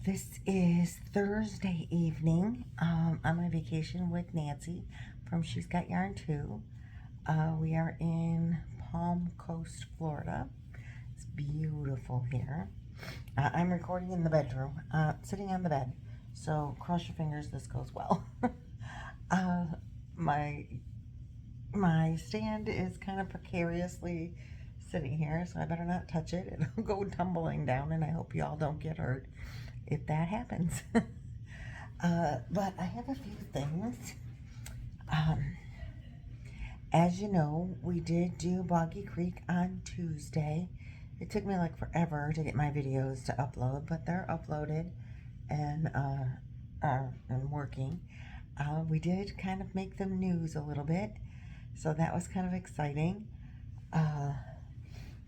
This is Thursday evening. I'm on vacation with Nancy from She's Got Yarn Too. We are in Palm Coast, Florida. It's beautiful here. I'm recording in the bedroom, sitting on the bed. So cross your fingers, this goes well. My stand is kind of precariously sitting here, so I better not touch it. It'll go tumbling down, and I hope you all don't get hurt if that happens. But I have a few things. As you know, we did do Boggy Creek on Tuesday. It took me like forever to get my videos to upload, but they're uploaded and working. We did kind of make them news a little bit, so that was kind of exciting.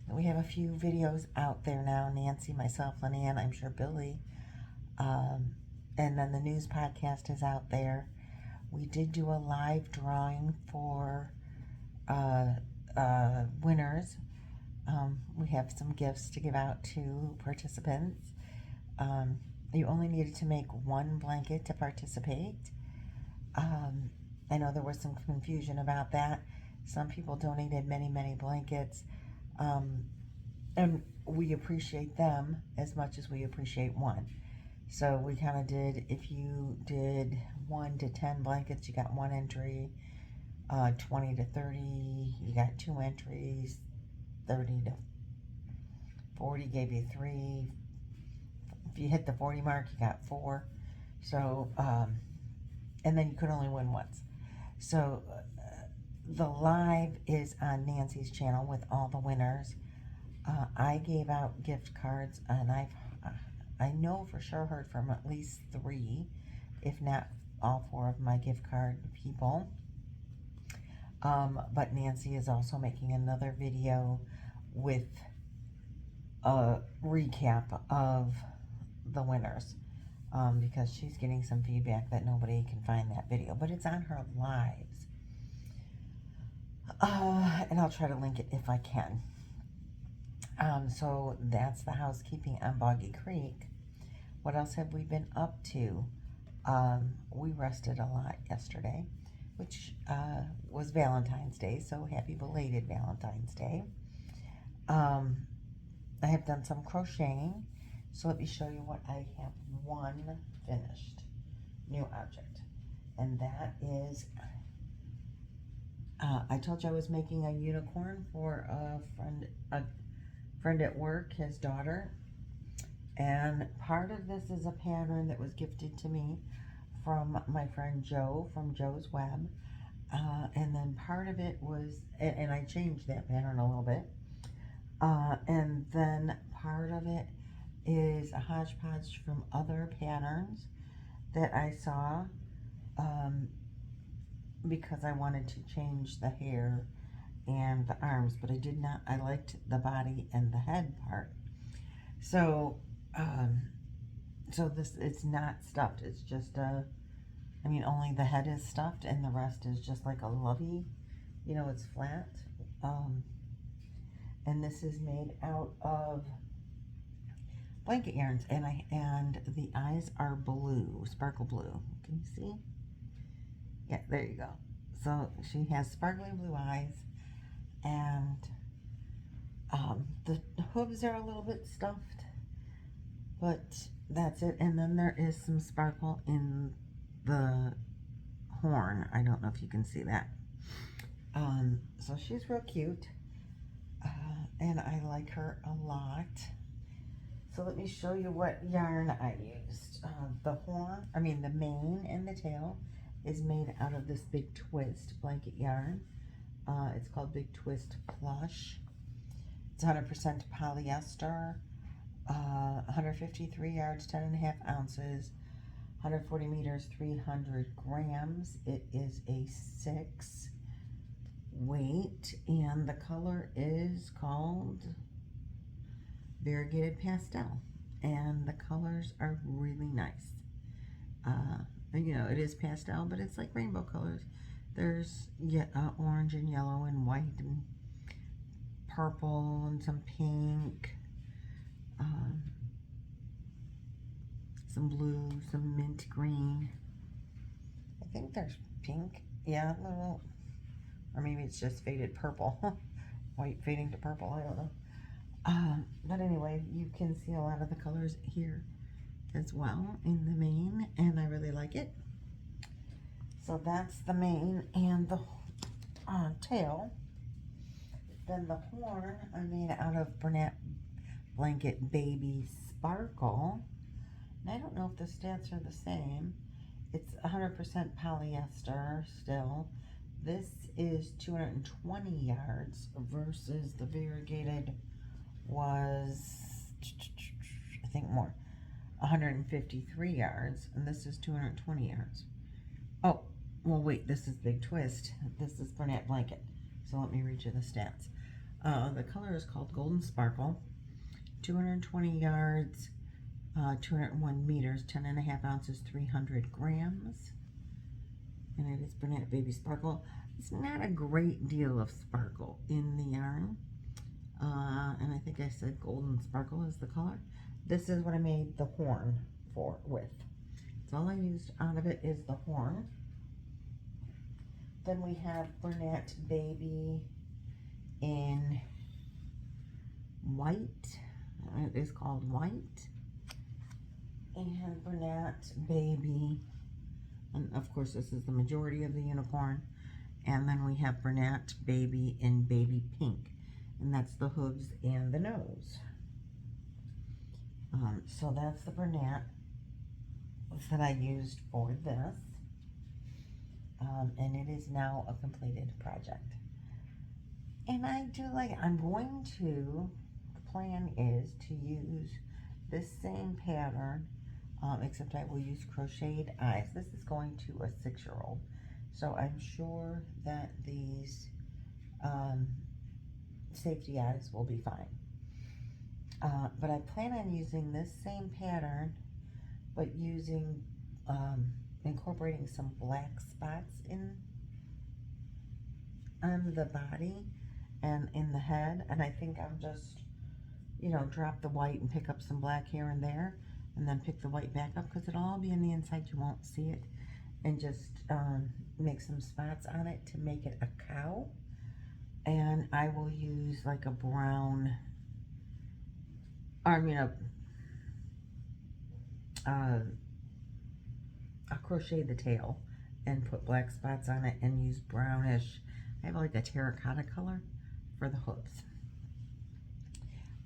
We have a few videos out there now. Nancy, myself, Lynette, I'm sure Billy. And then the news podcast is out there. We did do a live drawing for winners. We have some gifts to give out to participants. You only needed to make one blanket to participate. I know there was some confusion about that. Some people donated many blankets. And we appreciate them as much as we appreciate one. So we kind of did, if you did 1 to 10 blankets, you got 1 entry. 20 to 30, you got 2 entries. 30 to 40 gave you 3. If you hit the 40 mark, you got 4. So, and then you could only win once. So the live is on Nancy's channel with all the winners. I gave out gift cards, and I know for sure heard from at least 3, if not all 4 of my gift card people. But Nancy is also making another video with a recap of the winners, because she's getting some feedback that nobody can find that video, but it's on her lives. And I'll try to link it if I can. So that's the housekeeping on Boggy Creek. What else have we been up to? We rested a lot yesterday, which was Valentine's Day, so happy belated Valentine's Day. I have done some crocheting, so let me show you what I have. One finished new object, and that is, I told you I was making a unicorn for a friend at work, his daughter, and part of this is a pattern that was gifted to me from my friend Joe from Joe's Web, and then part of it was, and I changed that pattern a little bit, and then part of it is a hodgepodge from other patterns that I saw, because I wanted to change the hair and the arms, but I did not. I liked the body and the head part. So, so this, it's not stuffed. It's just I mean, only the head is stuffed, and the rest is just like a lovey. You know, it's flat. And this is made out of blanket yarns, and the eyes are blue, sparkle blue. Can you see? Yeah, there you go. So she has sparkly blue eyes, and the hooves are a little bit stuffed, but that's it. And then there is some sparkle in the horn. I don't know if you can see that. So she's real cute, and I like her a lot. So let me show you what yarn I used. The mane and the tail is made out of this Big Twist blanket yarn. It's called Big Twist Plush. It's 100% polyester, 153 yards, 10.5 ounces, 140 meters, 300 grams. It is a 6 weight, and the color is called Variegated Pastel, and the colors are really nice. You know, it is pastel, but it's like rainbow colors. There's orange and yellow and white and purple and some pink. some blue, some mint green. I think there's pink. Yeah, little, or maybe it's just faded purple. White fading to purple, I don't know. But anyway, you can see a lot of the colors here as well in the mane, and I really like it. So that's the mane and the tail. Then the horn I made out of Bernat Blanket Baby Sparkle. And I don't know if the stats are the same. It's 100% polyester still. This is 220 yards versus the variegated was, I think, more, 153 yards, and this is 220 yards. Oh, well, wait, this is Big Twist. This is Bernat Blanket. So let me read you the stats. The color is called Golden Sparkle. 220 yards, 201 meters, 10.5 ounces, 300 grams. And it is Bernat Baby Sparkle. It's not a great deal of sparkle in the yarn. And I think I said Golden Sparkle is the color. This is what I made the horn with. So all I used out of it is the horn. Then we have Bernat Baby in white. It is called white. And Bernat Baby, and of course this is the majority of the unicorn. And then we have Bernat Baby in baby pink. And that's the hooves and the nose. So that's the Bernat that I used for this. And it is now a completed project. And I do like it. I'm going to, the plan is to use this same pattern, except I will use crocheted eyes. This is going to a 6-year-old. So I'm sure that these safety eyes will be fine. But I plan on using this same pattern, but using, incorporating some black spots on the body and in the head. And I think I'll just, you know, drop the white and pick up some black here and there, and then pick the white back up, because it'll all be on the inside, you won't see it, and just make some spots on it to make it a cow. And I will use like a brown, I'll crochet the tail and put black spots on it and use brownish, I have like a terracotta color for the hooves.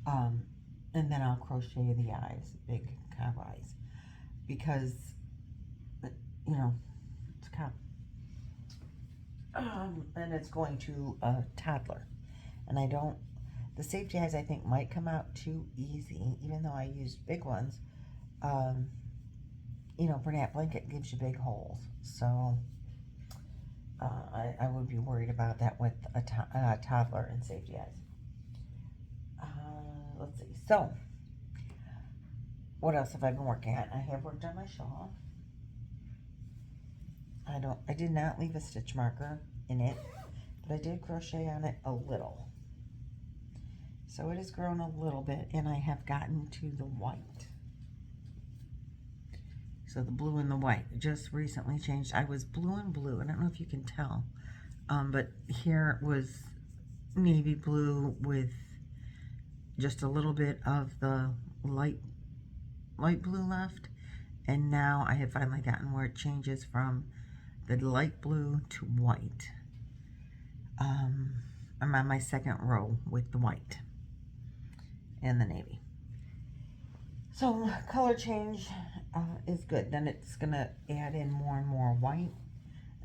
And then I'll crochet the eyes, big cow eyes, because, you know, it's a cow. And it's going to a toddler. And I don't, the safety eyes I think might come out too easy, even though I used big ones. You know, Bernat Blanket gives you big holes. So I would be worried about that with a toddler and safety eyes. Let's see. So, what else have I been working on? I have worked on my shawl. I did not leave a stitch marker in it, but I did crochet on it a little. So it has grown a little bit, and I have gotten to the white. So the blue and the white just recently changed. I was blue and blue. I don't know if you can tell, but here it was navy blue with just a little bit of the light blue left. And now I have finally gotten where it changes from the light blue to white. I'm on my second row with the white and the navy. So color change is good. Then it's gonna add in more and more white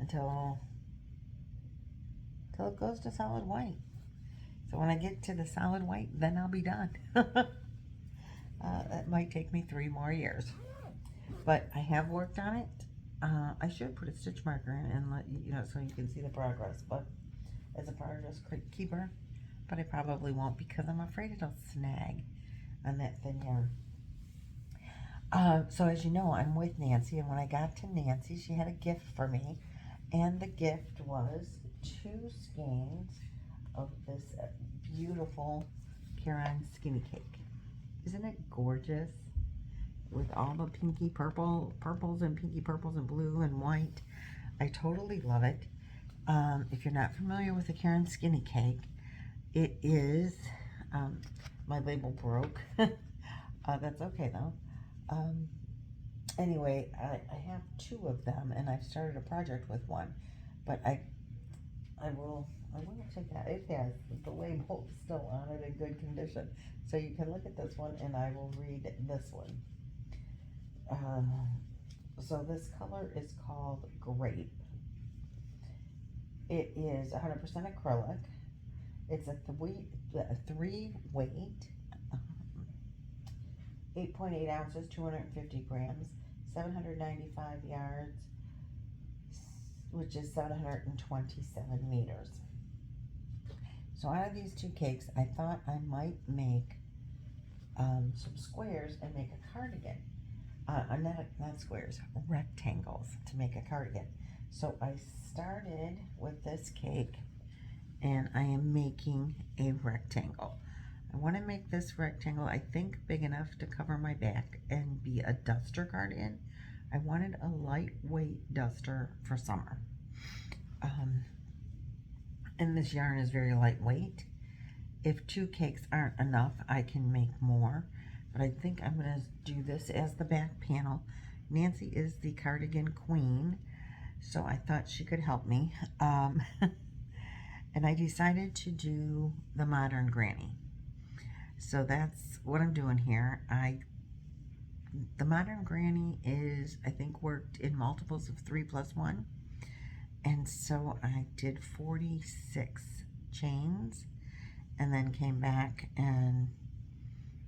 until it goes to solid white. So when I get to the solid white, then I'll be done. That might take me 3 more years, but I have worked on it. I should put a stitch marker in and let you know, so you can see the progress, but as a progress keeper, but I probably won't, because I'm afraid it'll snag on that thin yarn. So as you know, I'm with Nancy, and when I got to Nancy, she had a gift for me, and the gift was 2 skeins of this beautiful Caron skinny cake. Isn't it gorgeous? with all the pinky purples and pinky purples and blue and white. I totally love it. If you're not familiar with the Karen Skinny Cake, it is, my label broke. That's okay though. Anyway, I have 2 of them, and I've started a project with one, but I will take that. It has the label still on it in good condition, so you can look at this one, and I will read this one. So this color is called Grape. It is 100% acrylic. It's a 3 weight, 8.8 ounces, 250 grams, 795 yards, which is 727 meters. So out of these 2 cakes, I thought I might make some squares and make a cardigan. Not squares, rectangles to make a cardigan. So I started with this cake, and I am making a rectangle. I want to make this rectangle, I think, big enough to cover my back and be a duster cardigan. I wanted a lightweight duster for summer. And this yarn is very lightweight. If 2 cakes aren't enough, I can make more. But I think I'm going to do this as the back panel. Nancy is the cardigan queen, so I thought she could help me. And I decided to do the modern granny. So that's what I'm doing here. The modern granny is, I think, worked in multiples of 3 plus 1. And so I did 46 chains, and then came back and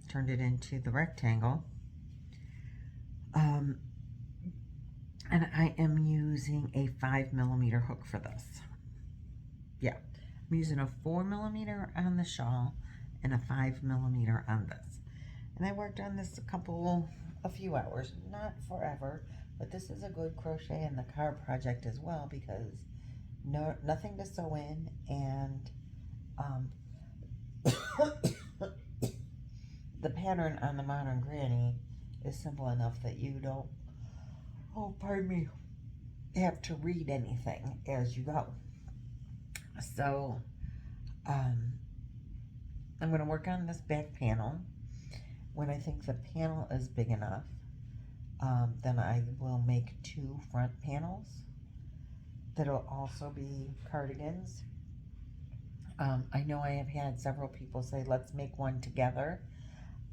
turned it into the rectangle. And I am using a 5mm hook for this. Yeah, I'm using a 4mm on the shawl and a 5mm on this. And I worked on this a few hours, not forever, but this is a good crochet in the car project as well, because nothing to sew in, and the pattern on the modern granny is simple enough that you don't, have to read anything as you go. So I'm going to work on this back panel. When I think the panel is big enough, then I will make 2 front panels that'll also be cardigans. I know I have had several people say, let's make one together.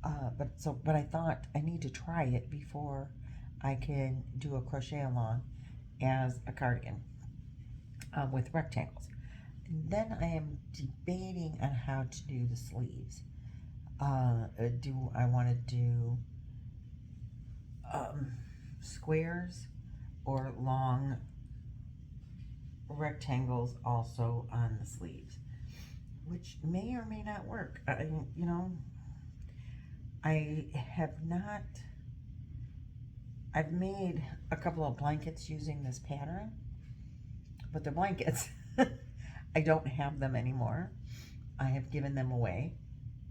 But I thought I need to try it before I can do a crochet along as a cardigan with rectangles. And then I am debating on how to do the sleeves. Do I want to do squares or long rectangles also on the sleeves, which may or may not work. I've made a couple of blankets using this pattern, but the blankets, I don't have them anymore. I have given them away,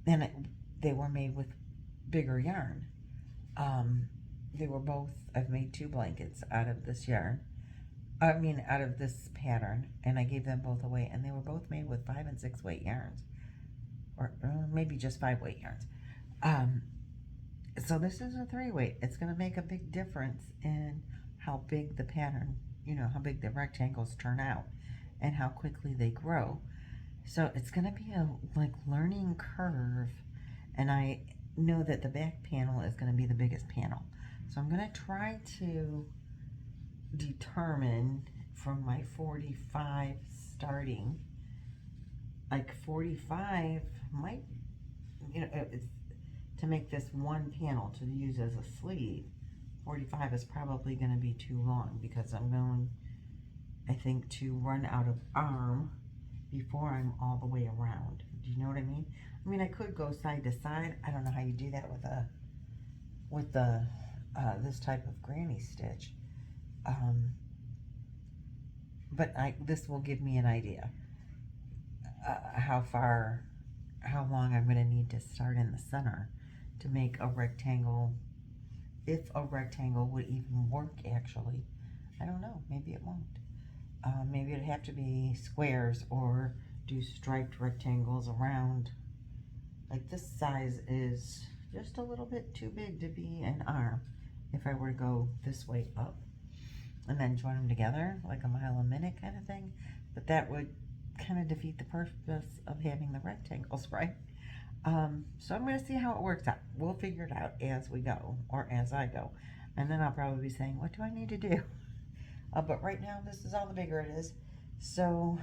and they were made with bigger yarn. I've made 2 blankets out of this yarn. Out of this pattern, and I gave them both away, and they were both made with 5 and 6 weight yarns, or maybe just 5 weight yarns. So this is a 3 weight. It's going to make a big difference in how big the pattern, how big the rectangles turn out and how quickly they grow. So it's going to be a learning curve, and I know that the back panel is going to be the biggest panel. So I'm going to try to determine from my 45 starting, 45 might, it's, to make this one panel to use as a sleeve, 45 is probably going to be too long, because I'm going, I think, to run out of arm before I'm all the way around. Do you know what I mean? I could go side to side. I don't know how you do that with this type of granny stitch. But this will give me an idea how long I'm going to need to start in the center to make a rectangle if a rectangle would even work, actually. I don't know, maybe it won't. Maybe it'd have to be squares or do striped rectangles around. Like this size is just a little bit too big to be an arm if I were to go this way up and then join them together like a mile a minute kind of thing. But that would kind of defeat the purpose of having the rectangles, right? So I'm going to see how it works out. We'll figure it out as we go, or as I go. And then I'll probably be saying, what do I need to do? But right now, this is all the bigger it is. So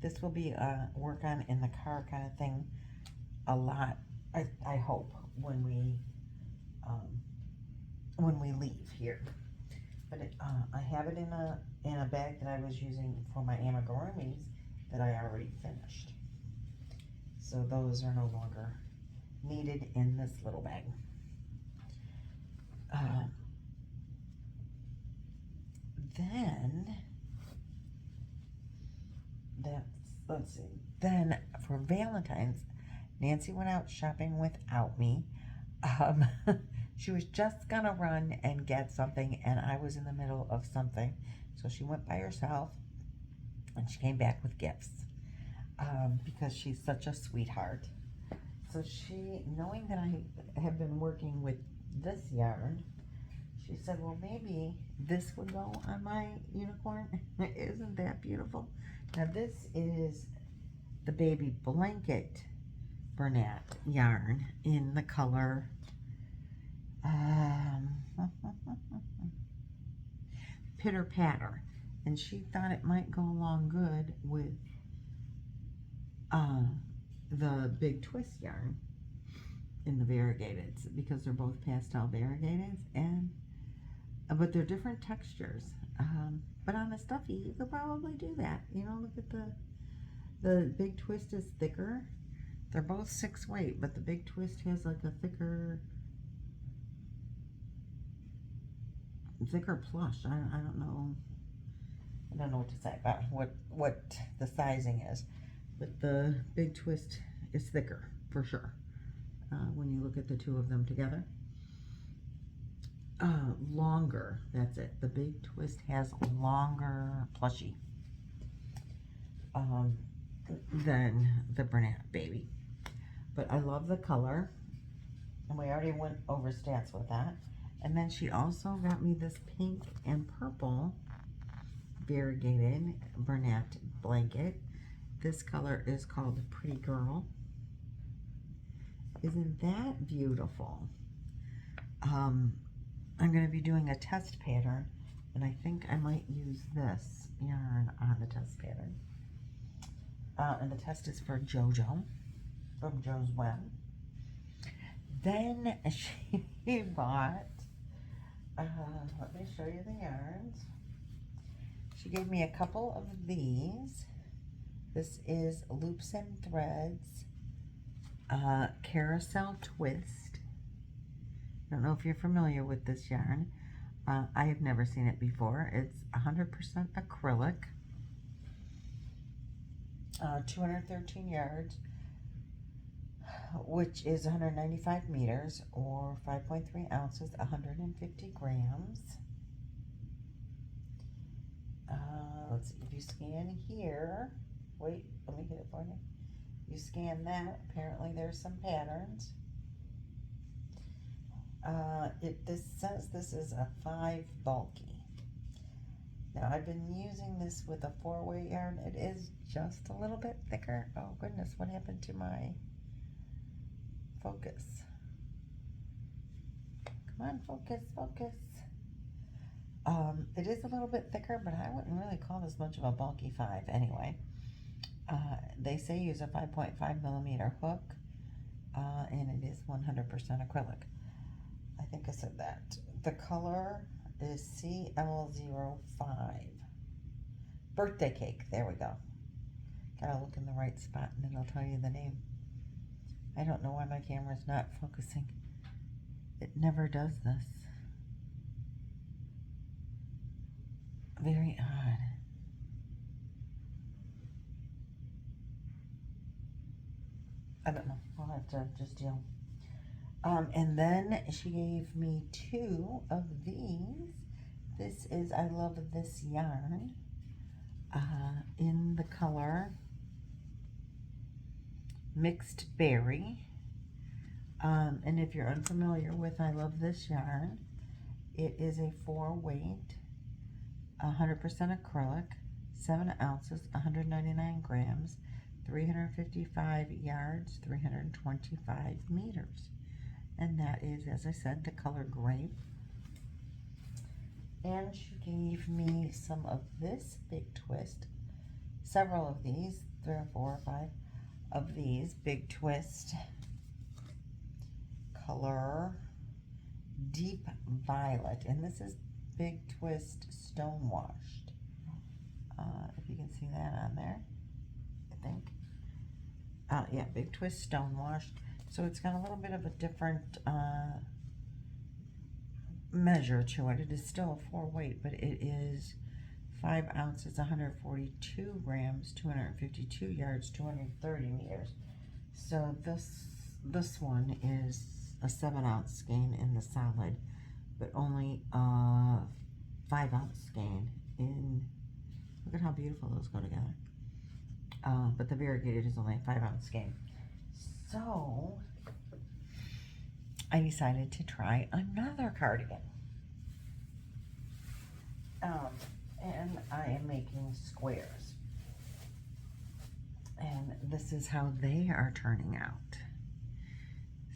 this will be a work on in the car kind of thing a lot, I hope, when we leave here. But I have it in a bag that I was using for my amigurumis that I already finished. So those are no longer needed in this little bag. Then let's see. Then for Valentine's, Nancy went out shopping without me. She was just gonna run and get something, and I was in the middle of something, so she went by herself, and she came back with gifts. Because she's such a sweetheart. So she, knowing that I have been working with this yarn, she said, well, maybe this would go on my unicorn. Isn't that beautiful? Now this is the baby blanket Bernat yarn in the color Pitter Patter. And she thought it might go along good with the big twist yarn in the variegateds, because they're both pastel variegateds, and but they're different textures. But on a stuffy, you could probably do that. You know, look at the big twist is thicker. They're both 6 weight, but the big twist has like a thicker plush. I don't know. I don't know what to say about what the sizing is. But the big twist is thicker, for sure, when you look at the two of them together. Longer, that's it. The big twist has longer plushie than the Bernat baby. But I love the color, and we already went over stats with that. And then she also got me this pink and purple variegated Bernat blanket. This color is called Pretty Girl. Isn't that beautiful? I'm going to be doing a test pattern, and I think I might use this yarn on the test pattern. And the test is for JoJo from Joe's Web. Then she bought, let me show you the yarns. She gave me a couple of these. This is Loops and Threads Carousel Twist. I don't know if you're familiar with this yarn. I have never seen it before. It's 100% acrylic. 213 yards, which is 195 meters or 5.3 ounces, 150 grams. Let's see, if you scan here, wait, let me get it for you. You scan that, apparently there's some patterns. This says this is a 5 bulky. Now I've been using this with a 4-weight yarn. It is just a little bit thicker. Oh goodness, what happened to my focus? Come on, focus, focus. It is a little bit thicker, but I wouldn't really call this much of a bulky 5 anyway. They say use a 5.5 millimeter hook, and it is 100% acrylic. I think I said that. The color is CL05. Birthday Cake, there we go. Gotta look in the right spot and then I'll tell you the name. I don't know why my camera's not focusing. It never does this. Very odd. I don't know. I'll have to just deal. And then she gave me 2 of these. This is, I love this yarn in the color Mixed Berry. And if you're unfamiliar with I love this yarn, it is a 4-weight, 100% acrylic, 7 ounces, 199 grams, 355 yards, 325 meters. And that is, as I said, the color grape. And she gave me some of this big twist, several of these, 3 or 4 or 5 of these big twist, color Deep Violet, and this is big twist stone washed. If you can see that on there, I think. Yeah, big twist stone washed. So it's got a little bit of a different measure to it. It is still a 4-weight, but it is 5 ounces, 142 grams, 252 yards, 230 meters. So this one is a 7-ounce skein in the solid, but only a 5-ounce skein in, look at how beautiful those go together. But the variegated is only a 5-ounce skein. So I decided to try another cardigan. And I am making squares. And this is how they are turning out.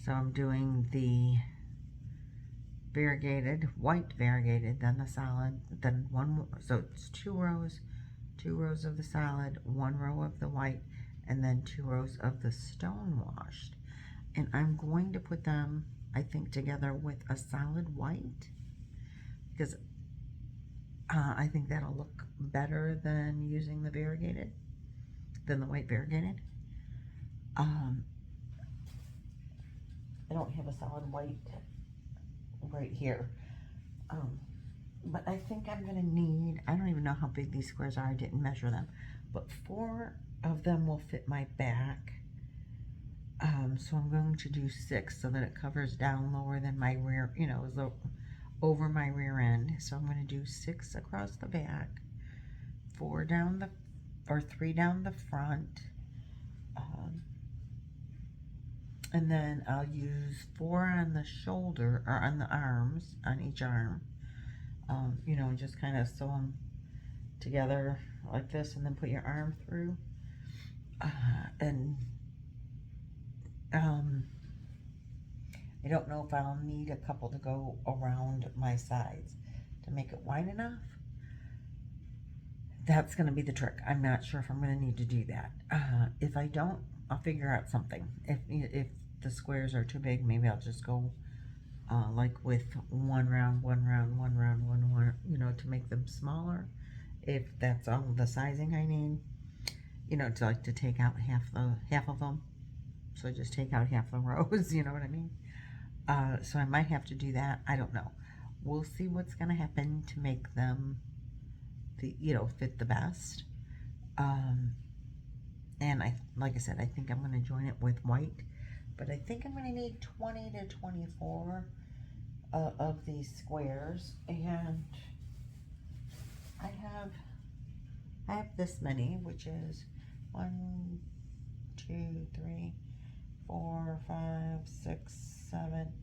So I'm doing the variegated, white variegated, then the solid, then one more. So it's 2 rows of the solid, 1 row of the white, and then 2 rows of the stone washed. And I'm going to put them, I think, together with a solid white, because I think that'll look better than using the variegated, than the white variegated. I don't have a solid white right here, but I think I'm gonna need, I don't even know how big these squares are, I didn't measure them, but 4 of them will fit my back. So I'm going to do 6 so that it covers down lower than my rear, you know, over my rear end. So I'm going to do 6 across the back, 4 down the, or 3 down the front, and then I'll use 4 on the shoulder, or on the arms, on each arm, you know, just kind of sew them together like this, and then put your arm through, and I don't know if I'll need a couple to go around my sides to make it wide enough. That's going to be the trick. I'm not sure if I'm going to need to do that. If I don't, I'll figure out something. If the squares are too big, maybe I'll just go like with one round, you know, to make them smaller. If that's all the sizing I need, you know, to like to take out half of them. So just take out half the rows, you know what I mean? So I might have to do that. I don't know. We'll see what's going to happen to make them, you know, fit the best. And like I said, I think I'm going to join it with white, but I think I'm going to need 20 to 24 of these squares, and I have this many, which is 1, 2, 3, 4, 5, 6, 7.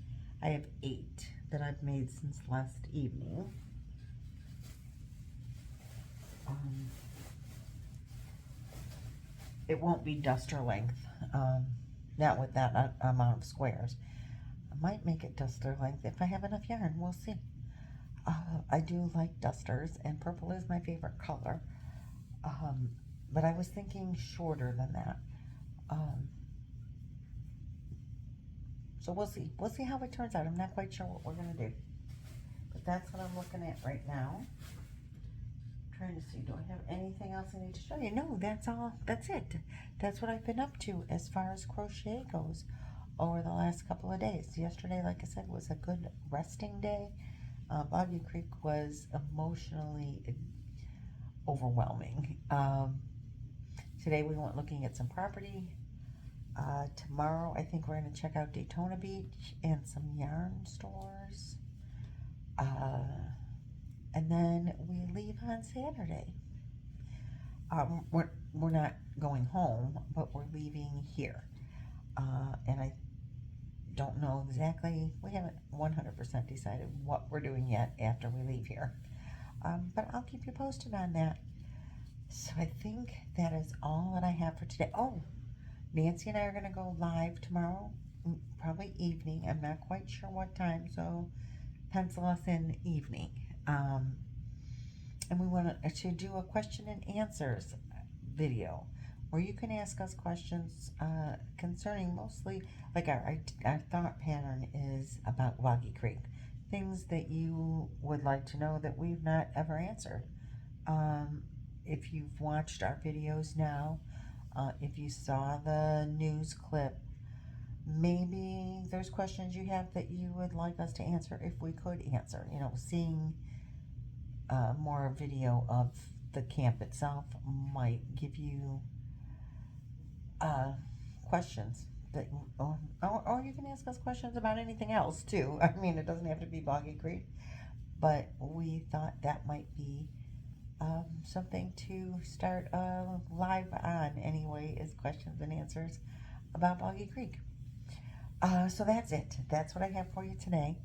I have 8 that I've made since last evening. It won't be duster length, not with that amount of squares. I might make it duster length if I have enough yarn. We'll see. I do like dusters, and purple is my favorite color. But I was thinking shorter than that. So we'll see. We'll see how it turns out. I'm not quite sure what we're going to do. But that's what I'm looking at right now. I'm trying to see, do I have anything else I need to show you? No, that's all. That's it. That's what I've been up to as far as crochet goes over the last couple of days. Yesterday, like I said, was a good resting day. Boggy Creek was emotionally overwhelming. Today we went looking at some property. Tomorrow, I think we're going to check out Daytona Beach and some yarn stores. And then we leave on Saturday. We're not going home, but we're leaving here. And I don't know exactly, we haven't 100% decided what we're doing yet after we leave here. But I'll keep you posted on that. So I think that is all that I have for today. Oh, Nancy and I are going to go live tomorrow, probably evening. I'm not quite sure what time, so pencil us in evening. And we want to do a question and answers video where you can ask us questions concerning mostly, like our thought pattern is about Boggy Creek. Things that you would like to know that we've not ever answered. If you've watched our videos now, if you saw the news clip, maybe there's questions you have that you would like us to answer if we could answer. You know, seeing more video of the camp itself might give you questions that, or you can ask us questions about anything else too. I mean, it doesn't have to be Boggy Creek, but we thought that might be something to start live on anyway, is questions and answers about Boggy Creek. So that's it. That's what I have for you today.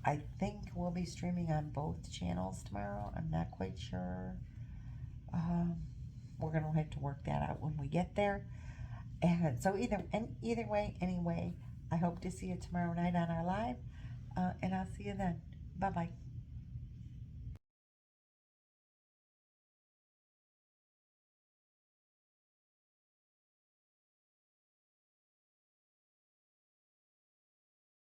I think we'll be streaming on both channels tomorrow. I'm not quite sure. We're gonna have to work that out when we get there. And so either way, anyway, I hope to see you tomorrow night on our live, and I'll see you then. Bye bye.